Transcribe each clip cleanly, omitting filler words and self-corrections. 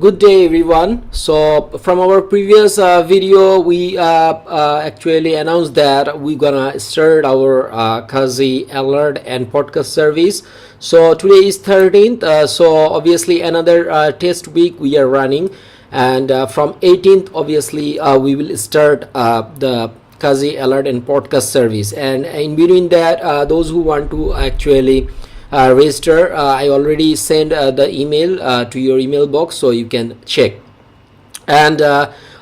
Good day everyone. So from our previous video we actually announced that we're gonna start our KAZi alert and podcast service. So today is 13th, so obviously another test week we are running, and from 18th obviously we will start the KAZi alert and podcast service, and in between that those who want to actually register, I already sent the email to your email box, so you can check. And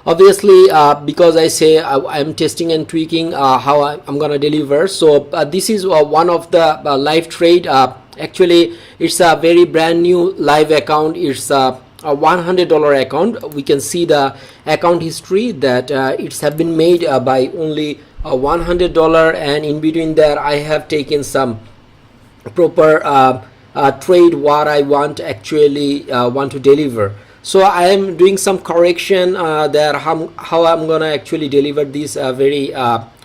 obviously because I say I'm testing and tweaking how I'm gonna deliver. So this is one of the live trade. Actually it's a very brand new live account. It's a $100 account. We can see the account history that it's have been made by only $100, and in between there I have taken some proper trade what I want actually want to deliver. So I am doing some correction there how I'm gonna actually deliver this very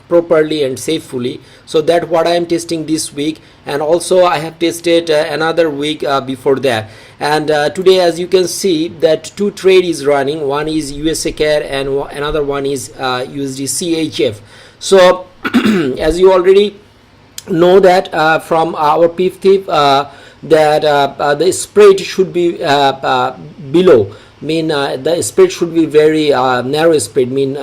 properly and safely. So that what I am testing this week, and also I have tested another week before that. And today, as you can see, that two trade is running. One is USA CAD and another one is USD CHF. So as you already know that from our PIF that the spread should be below, mean the spread should be very narrow spread, mean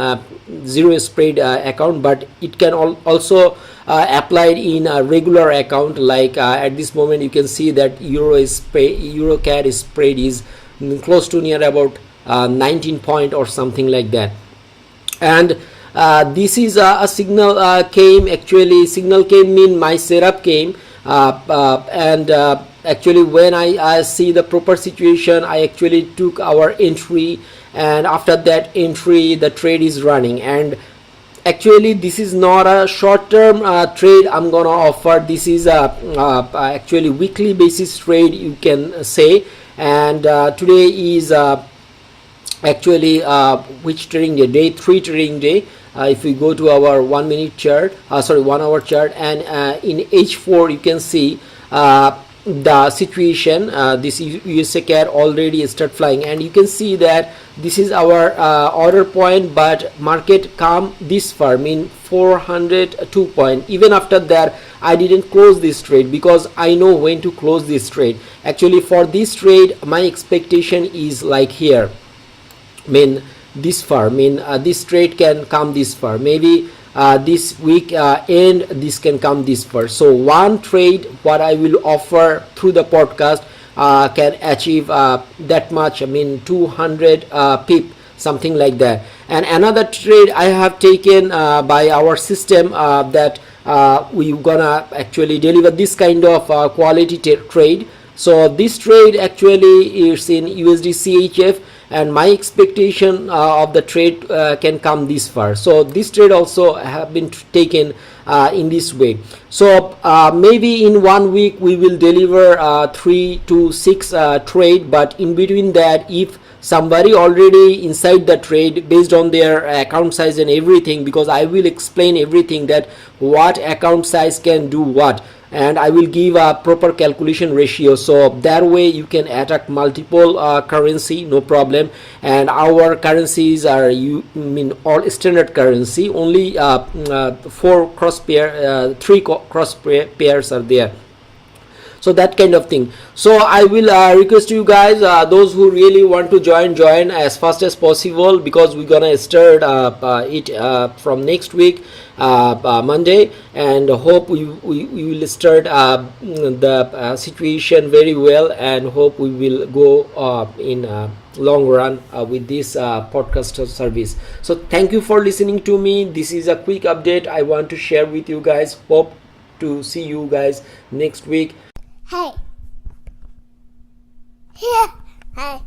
zero spread account, but it can also applied in a regular account. Like at this moment you can see that euro CAD spread is close to near about 19 point or something like that. And this is a signal came. Actually signal came mean my setup came, and actually when I see the proper situation, I actually took our entry, and after that entry the trade is running. And actually this is not a short-term trade I'm gonna offer. This is a actually weekly basis trade, you can say. And today is actually which trading day? Day 3 trading day. If we go to our 1 minute chart, 1 hour chart, and in H4 you can see the situation. This USA CAD already start flying, and you can see that this is our order point, but market come this far, mean 402 point. Even after that I didn't close this trade because I know when to close this trade. Actually for this trade my expectation is like here, mean this far, mean this trade can come this far, maybe this week end this can come this far. So one trade what I will offer through the podcast can achieve that much, I mean 200 pip, something like that. And another trade I have taken by our system that we gonna actually deliver this kind of quality trade. So this trade actually is in USD CHF, and my expectation of the trade can come this far. So this trade also have been taken in this way. So maybe in 1 week we will deliver 3 to 6 trade, but in between that if somebody already inside the trade based on their account size and everything, because I will explain everything that what account size can do what, and I will give a proper calculation ratio, so that way you can attack multiple currency, no problem. And our currencies are mean all standard currency, only 4 cross pair, 3 cross pairs are there. So that kind of thing. So I will request you guys, those who really want to join as fast as possible, because we're gonna start it from next week, Monday, and hope we will start the situation very well, and hope we will go in long run with this podcast service. So thank you for listening to me. This is a quick update I want to share with you guys. Hope to see you guys next week. Hey. Yeah. Hey.